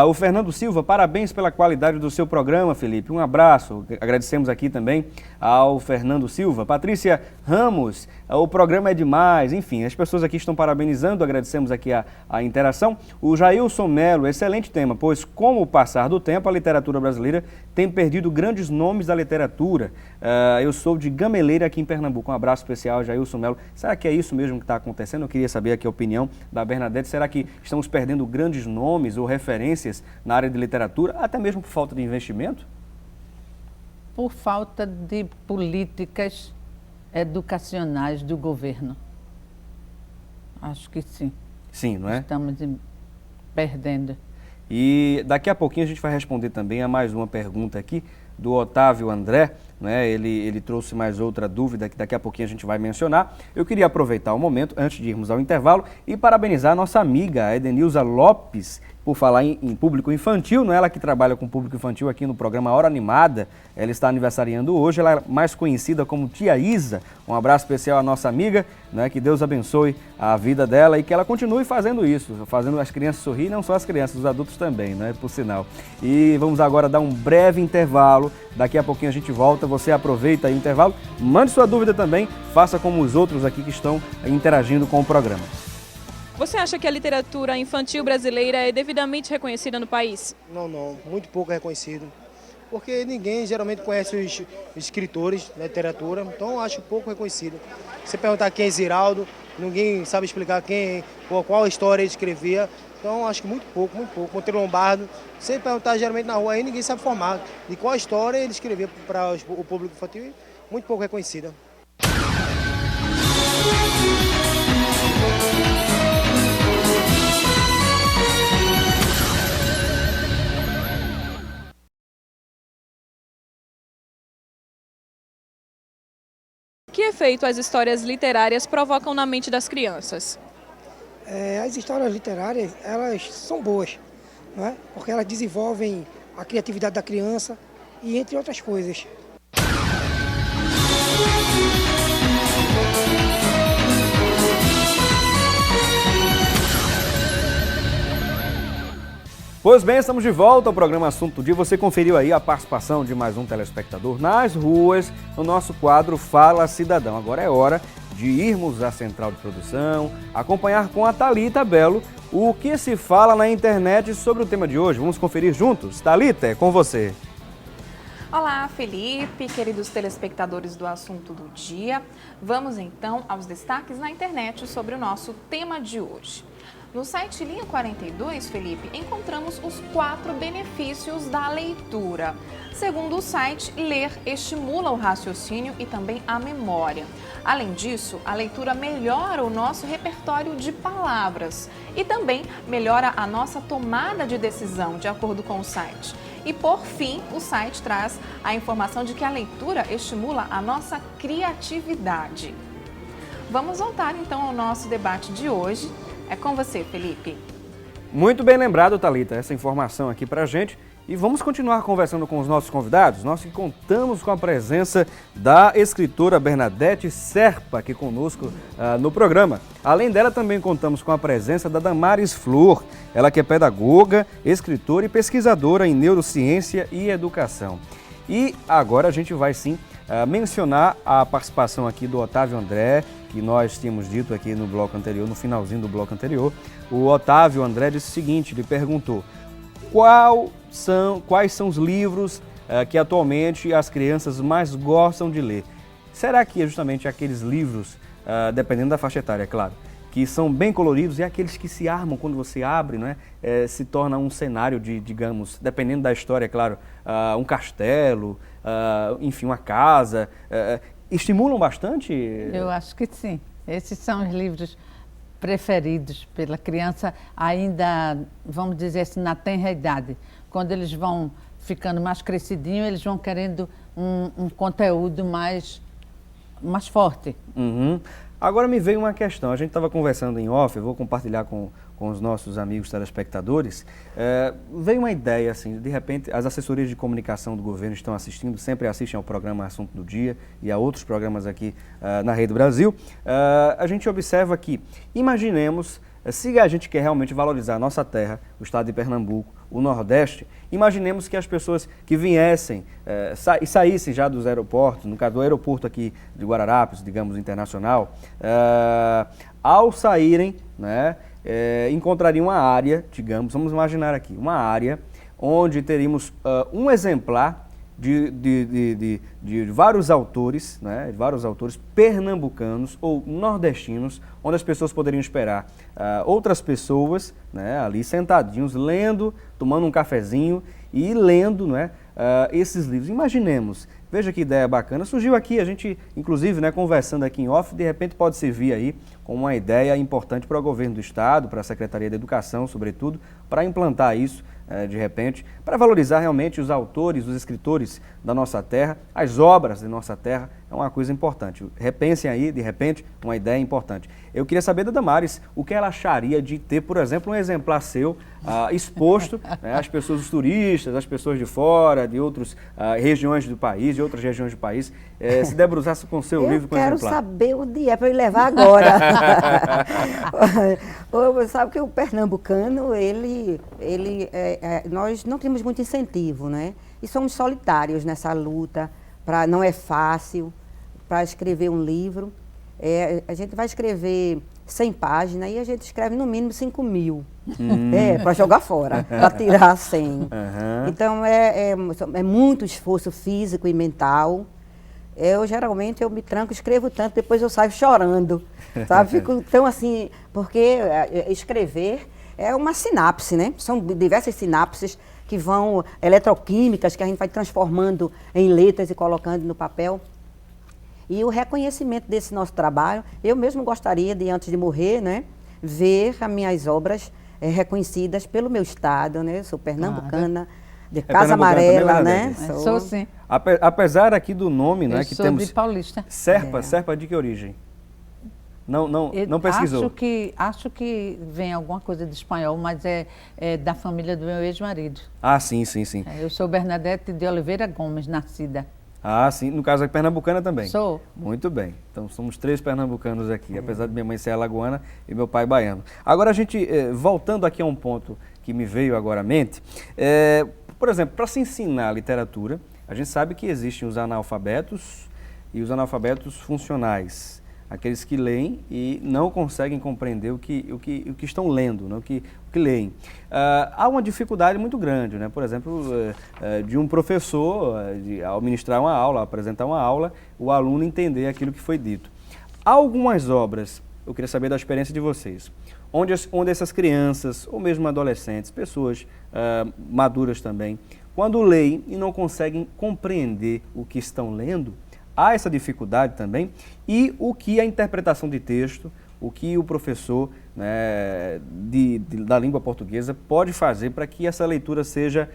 O Fernando Silva, parabéns pela qualidade do seu programa, Felipe. Um abraço. Agradecemos aqui também ao Fernando Silva. Patrícia Ramos, o programa é demais. Enfim, as pessoas aqui estão parabenizando, agradecemos aqui a interação. O Jailson Melo, excelente tema, pois com o passar do tempo, a literatura brasileira tem perdido grande grandes nomes da literatura. Eu sou de Gameleira, aqui em Pernambuco. Um abraço especial, Jailson Melo. Será que é isso mesmo que está acontecendo? Eu queria saber aqui a opinião da Bernadette. Será que estamos perdendo grandes nomes ou referências na área de literatura, até mesmo por falta de investimento? Por falta de políticas educacionais do governo. Acho que sim. Sim, não é? Estamos perdendo. E daqui a pouquinho a gente vai responder também a mais uma pergunta aqui do Otávio André, né? Ele trouxe mais outra dúvida que daqui a pouquinho a gente vai mencionar. Eu queria aproveitar o momento, antes de irmos ao intervalo, e parabenizar a nossa amiga Edenilza Lopes, por falar em público infantil, não é? Ela que trabalha com público infantil aqui no programa Hora Animada. Ela está aniversariando hoje, ela é mais conhecida como Tia Isa. Um abraço especial à nossa amiga, né? Que Deus abençoe a vida dela e que ela continue fazendo isso, fazendo as crianças sorrir, não só as crianças, os adultos também, né? Por sinal. E vamos agora dar um breve intervalo, daqui a pouquinho a gente volta, você aproveita aí o intervalo, mande sua dúvida também, faça como os outros aqui que estão interagindo com o programa. Você acha que a literatura infantil brasileira é devidamente reconhecida no país? Não, muito pouco reconhecido. Porque ninguém geralmente conhece os escritores da literatura, então acho pouco reconhecido. Se perguntar quem é Ziraldo, ninguém sabe explicar qual história ele escrevia, então acho que muito pouco. Monteiro Lombardo, se perguntar geralmente na rua aí, ninguém sabe formar de qual história ele escrevia para o público infantil, muito pouco reconhecida. Que efeito as histórias literárias provocam na mente das crianças? As histórias literárias, elas são boas, não é? Porque elas desenvolvem a criatividade da criança e entre outras coisas. Pois bem, estamos de volta ao programa Assunto do Dia. Você conferiu aí a participação de mais um telespectador nas ruas no nosso quadro Fala Cidadão. Agora é hora de irmos à central de produção, acompanhar com a Thalita Belo o que se fala na internet sobre o tema de hoje. Vamos conferir juntos? Thalita, é com você. Olá, Felipe, queridos telespectadores do Assunto do Dia. Vamos então aos destaques na internet sobre o nosso tema de hoje. No site Linha 42, Felipe, encontramos os 4 benefícios da leitura. Segundo o site, ler estimula o raciocínio e também a memória. Além disso, a leitura melhora o nosso repertório de palavras e também melhora a nossa tomada de decisão, de acordo com o site. E por fim, o site traz a informação de que a leitura estimula a nossa criatividade. Vamos voltar então ao nosso debate de hoje. É com você, Felipe. Muito bem lembrado, Thalita, essa informação aqui pra gente. E vamos continuar conversando com os nossos convidados. Nós que contamos com a presença da escritora Bernadette Serpa aqui conosco no programa. Além dela, também contamos com a presença da Damares Flor. Ela que é pedagoga, escritora e pesquisadora em neurociência e educação. E agora a gente vai sim mencionar a participação aqui do Otávio André, que nós tínhamos dito aqui no bloco anterior, no finalzinho do bloco anterior. O Otávio André disse o seguinte, ele perguntou: quais são os livros que atualmente as crianças mais gostam de ler? Será que é justamente aqueles livros, dependendo da faixa etária, é claro, que são bem coloridos e aqueles que se armam quando você abre, não é? Se torna um cenário de, digamos, dependendo da história, é claro, um castelo, enfim, uma casa, estimulam bastante? Eu acho que sim. Esses são os livros preferidos pela criança ainda, vamos dizer assim, na tenra idade. Quando eles vão ficando mais crescidinhos, eles vão querendo um conteúdo mais forte. Uhum. Agora me veio uma questão, a gente estava conversando em off, eu vou compartilhar com os nossos amigos telespectadores. Veio uma ideia, assim, de repente, as assessorias de comunicação do governo estão assistindo, sempre assistem ao programa Assunto do Dia e a outros programas aqui na Rede Brasil. A gente observa que, imaginemos, se a gente quer realmente valorizar a nossa terra, o estado de Pernambuco, o Nordeste, imaginemos que as pessoas que viessem e saíssem já dos aeroportos, no caso do aeroporto aqui de Guararapes, digamos, internacional, ao saírem, né, encontrariam uma área, digamos, vamos imaginar aqui, uma área onde teríamos um exemplar de vários autores, né, de vários autores pernambucanos ou nordestinos, onde as pessoas poderiam esperar outras pessoas, né, ali sentadinhos, lendo, tomando um cafezinho e lendo, né, esses livros. Imaginemos, veja que ideia bacana, surgiu aqui, a gente inclusive, né, conversando aqui em off, de repente pode servir aí como uma ideia importante para o governo do estado, para a Secretaria da Educação, sobretudo, para implantar isso, de repente, para valorizar realmente os autores, os escritores da nossa terra, as obras de nossa terra, é uma coisa importante. Repensem aí, de repente, uma ideia importante. Eu queria saber da Damares o que ela acharia de ter, por exemplo, um exemplar seu exposto, né, às pessoas, os turistas, às pessoas de fora, de outras regiões do país, de outras regiões do país, se debruçasse com o seu livro, com um exemplar. Eu quero saber o dia para eu levar agora. Sabe que o pernambucano, nós não temos muito incentivo, né? E somos solitários nessa luta. Não é fácil para escrever um livro. A gente vai escrever 100 páginas e a gente escreve no mínimo 5.000. Para jogar fora, para tirar 100. Uhum. Então é muito esforço físico e mental. Geralmente eu me tranco, escrevo tanto, depois eu saio chorando, sabe? Fico tão assim, porque escrever é uma sinapse, né? São diversas sinapses que vão, eletroquímicas, que a gente vai transformando em letras e colocando no papel. E o reconhecimento desse nosso trabalho, eu mesmo gostaria de, antes de morrer, né, ver as minhas obras reconhecidas pelo meu estado, né? Eu sou pernambucana, de Casa Amarela, né? Sou sim. Apesar aqui do nome, né, que sou temos de Paulista. Serpa de que origem? Não pesquisou? Acho que vem alguma coisa de espanhol, mas é da família do meu ex-marido. Ah, sim. Eu sou Bernadette de Oliveira Gomes, nascida. Ah, sim. No caso, é pernambucana também? Sou. Muito bem. Então, somos 3 pernambucanos aqui, apesar de minha mãe ser alagoana e meu pai baiano. Agora, a gente, voltando aqui a um ponto que me veio agora à mente, por exemplo, para se ensinar literatura, a gente sabe que existem os analfabetos e os analfabetos funcionais. Aqueles que leem e não conseguem compreender o que estão lendo, né? o que leem. Há uma dificuldade muito grande, né? Por exemplo, de um professor, ao ministrar uma aula, ao apresentar uma aula, o aluno entender aquilo que foi dito. Há algumas obras, eu queria saber da experiência de vocês, onde essas crianças, ou mesmo adolescentes, pessoas maduras também, quando leem e não conseguem compreender o que estão lendo, há essa dificuldade também, e o que a interpretação de texto, o que o professor, né, da língua portuguesa pode fazer para que essa leitura seja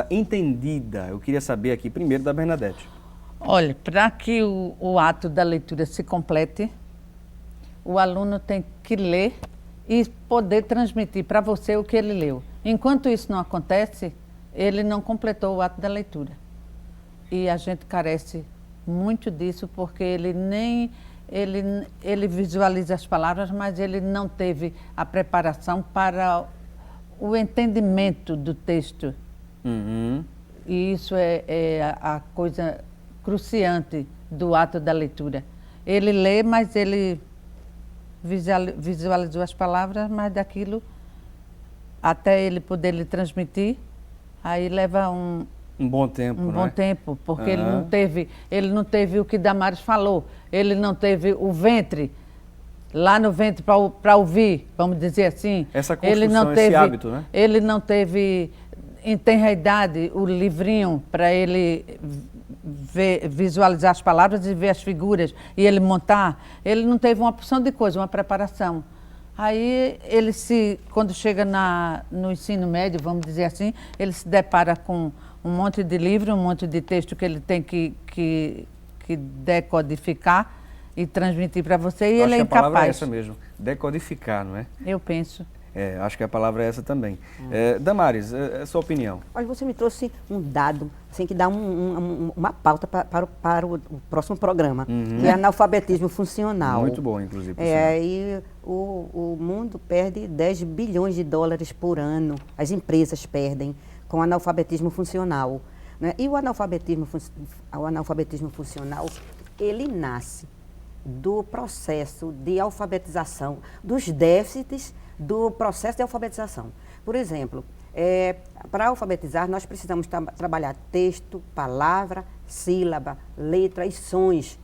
entendida. Eu queria saber aqui primeiro da Bernadette. Olha, para que o ato da leitura se complete, o aluno tem que ler e poder transmitir para você o que ele leu. Enquanto isso não acontece, ele não completou o ato da leitura. E a gente carece muito disso, porque ele visualiza as palavras, mas ele não teve a preparação para o entendimento do texto. Uhum. E isso é a coisa cruciante do ato da leitura. Ele lê, mas ele visualizou as palavras, mas daquilo, até ele poder lhe transmitir, aí leva um bom tempo, bom tempo, porque ele não teve o que Damares falou, ele não teve o ventre, lá no ventre para ouvir, vamos dizer assim. Essa construção, esse hábito, né? Ele não teve, em tenra idade, o livrinho para ele visualizar as palavras e ver as figuras, e ele montar. Ele não teve uma porção de coisa, uma preparação. Aí ele quando chega no ensino médio, vamos dizer assim, ele se depara com um monte de livro, um monte de texto que ele tem que decodificar e transmitir para você, e ele é incapaz. Acho que a palavra é essa mesmo, decodificar, não é? Eu penso. Acho que a palavra é essa também. Damares, a sua opinião? Olha, você me trouxe um dado, assim, que dá uma pauta para o próximo programa, que é analfabetismo funcional. Muito bom, inclusive. E o mundo perde 10 bilhões de dólares por ano, as empresas perdem, com analfabetismo funcional, né? E o analfabetismo funcional, ele nasce do processo de alfabetização, dos déficits do processo de alfabetização. Por exemplo, para alfabetizar, nós precisamos trabalhar texto, palavra, sílaba, letra e sons.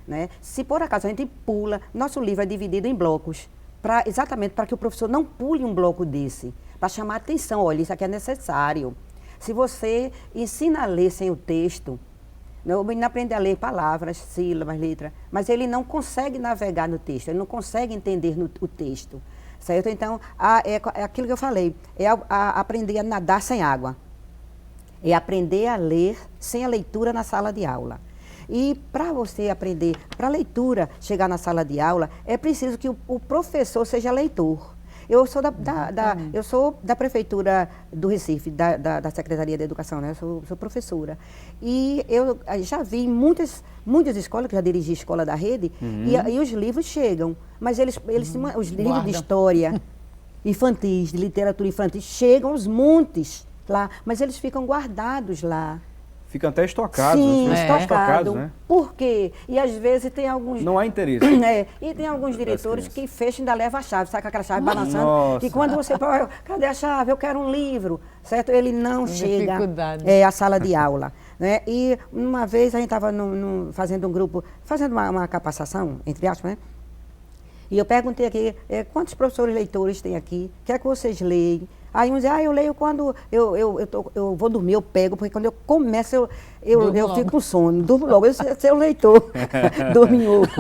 Né? Se por acaso a gente pula, nosso livro é dividido em blocos, exatamente para que o professor não pule um bloco desse, para chamar a atenção, olha, isso aqui é necessário. Se você ensina a ler sem o texto, o menino aprende a ler palavras, sílabas, letras, mas ele não consegue navegar no texto, ele não consegue entender o texto, certo? Então, é aquilo que eu falei, aprender a nadar sem água, é aprender a ler sem a leitura na sala de aula. E para você aprender, para a leitura chegar na sala de aula, é preciso que o professor seja leitor. Eu sou eu sou da Prefeitura do Recife, da Secretaria de Educação, né? Eu sou professora. E eu já vi muitas escolas, que já dirigi escola da rede, e os livros chegam. Mas os livros de história infantis, de literatura infantil, chegam aos montes lá, mas eles ficam guardados lá. Ficam até estocados. Sim, estocados, né? Por quê? E às vezes tem alguns... Não há interesse. E tem alguns diretores que fecham e ainda levam a chave, sabe com aquela chave balançando? Nossa. E quando você fala, cadê a chave? Eu quero um livro, certo? Ele não chega à sala de aula. Né? E uma vez a gente estava fazendo um grupo, fazendo uma capacitação, entre aspas, né? E eu perguntei aqui, quantos professores leitores tem aqui? O que é que vocês leem? Aí uns dizem, eu leio quando eu vou dormir, eu pego, porque quando eu começo, eu fico com sono, durmo logo. Eu sou leitor, dorminhoco.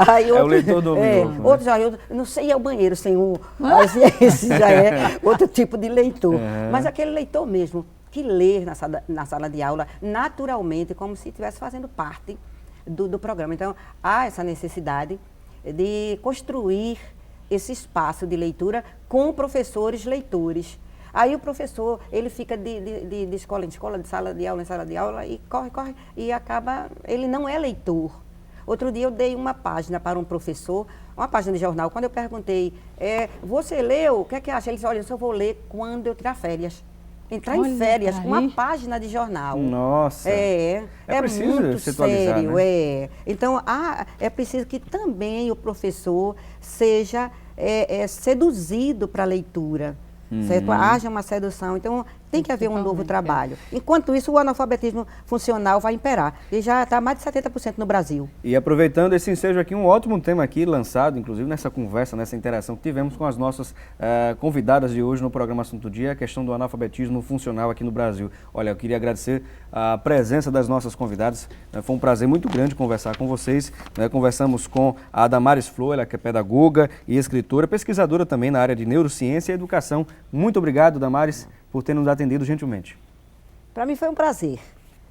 Aí o leitor dorminhoco. Outro já, eu não sei ir ao banheiro sem mas esse já é outro tipo de leitor. Mas aquele leitor mesmo, que lê na sala de aula, naturalmente, como se estivesse fazendo parte do programa. Então, há essa necessidade de construir esse espaço de leitura com professores leitores. Aí o professor, ele fica de escola em escola, de sala de aula em sala de aula, e corre, e acaba, ele não é leitor. Outro dia eu dei uma página para um professor, uma página de jornal, quando eu perguntei, você leu? O que é que acha? Ele disse, olha, eu só vou ler quando eu tirar férias. Entrar em férias, uma página de jornal. Nossa! É preciso muito se atualizar, sério, né? Então, é preciso que também o professor seja seduzido para a leitura, certo? Haja uma sedução. Então, tem que haver um novo trabalho. Enquanto isso, o analfabetismo funcional vai imperar. E já está mais de 70% no Brasil. E aproveitando esse ensejo aqui, um ótimo tema aqui lançado, inclusive nessa conversa, nessa interação que tivemos com as nossas convidadas de hoje no programa Assunto do Dia, a questão do analfabetismo funcional aqui no Brasil. Olha, eu queria agradecer a presença das nossas convidadas. Foi um prazer muito grande conversar com vocês. Conversamos com a Damares Flor, ela que é pedagoga e escritora, pesquisadora também na área de neurociência e educação. Muito obrigado, Damares, por ter nos atendido gentilmente. Para mim foi um prazer,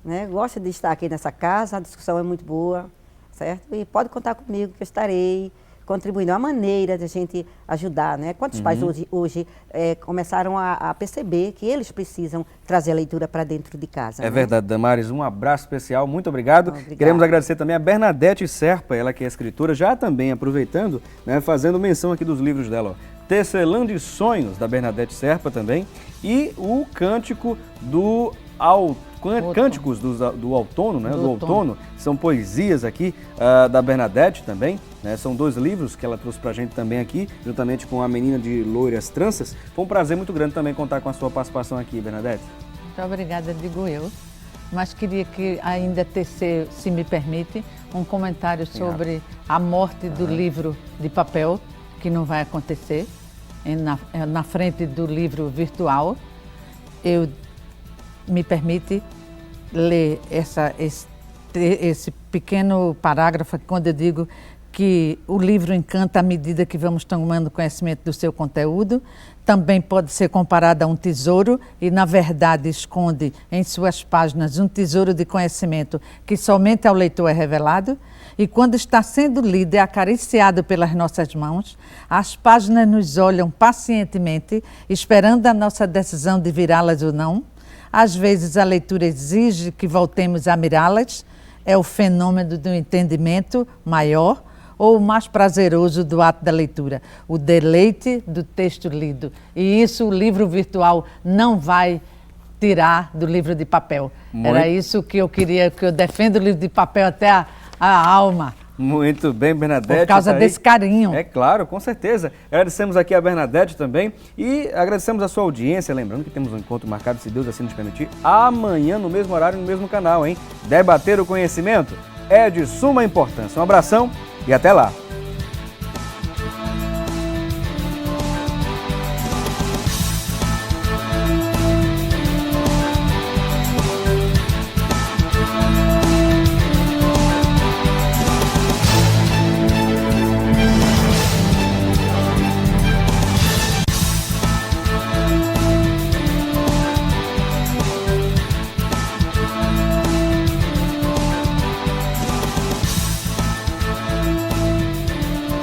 né? Gosto de estar aqui nessa casa, a discussão é muito boa, certo? E pode contar comigo que eu estarei contribuindo. É uma maneira de a gente ajudar, né? Quantos pais hoje começaram a perceber que eles precisam trazer a leitura para dentro de casa. É verdade, Damares. Um abraço especial, muito obrigado. Queremos agradecer também a Bernadette Serpa, ela que é escritora, já também aproveitando, né, fazendo menção aqui dos livros dela, ó. Tecelã de Sonhos, da Bernadette Serpa também, e o Cântico Cânticos do Outono, né? Do Outono, são poesias aqui da Bernadette também, né? São 2 livros que ela trouxe pra gente também aqui, juntamente com A Menina de Loiras Tranças. Foi um prazer muito grande também contar com a sua participação aqui, Bernadette. Muito obrigada, digo eu. Mas queria que ainda tecer, se me permite, um comentário sobre a morte do livro de papel, que não vai acontecer, na frente do livro virtual. Eu me permite ler esse pequeno parágrafo quando eu digo que o livro encanta à medida que vamos tomando conhecimento do seu conteúdo. Também pode ser comparado a um tesouro e, na verdade, esconde em suas páginas um tesouro de conhecimento que somente ao leitor é revelado. E quando está sendo lido e acariciado pelas nossas mãos, as páginas nos olham pacientemente, esperando a nossa decisão de virá-las ou não. Às vezes a leitura exige que voltemos a mirá-las, é o fenômeno do entendimento maior ou o mais prazeroso do ato da leitura, o deleite do texto lido. E isso o livro virtual não vai tirar do livro de papel. Era isso que eu queria, que eu defendo o livro de papel até a alma, Muito bem, Bernadette. Por causa desse carinho. É claro, com certeza. Agradecemos aqui a Bernadette também e agradecemos a sua audiência. Lembrando que temos um encontro marcado, se Deus assim nos permitir, amanhã no mesmo horário, no mesmo canal, hein? Debater o conhecimento é de suma importância. Um abração e até lá.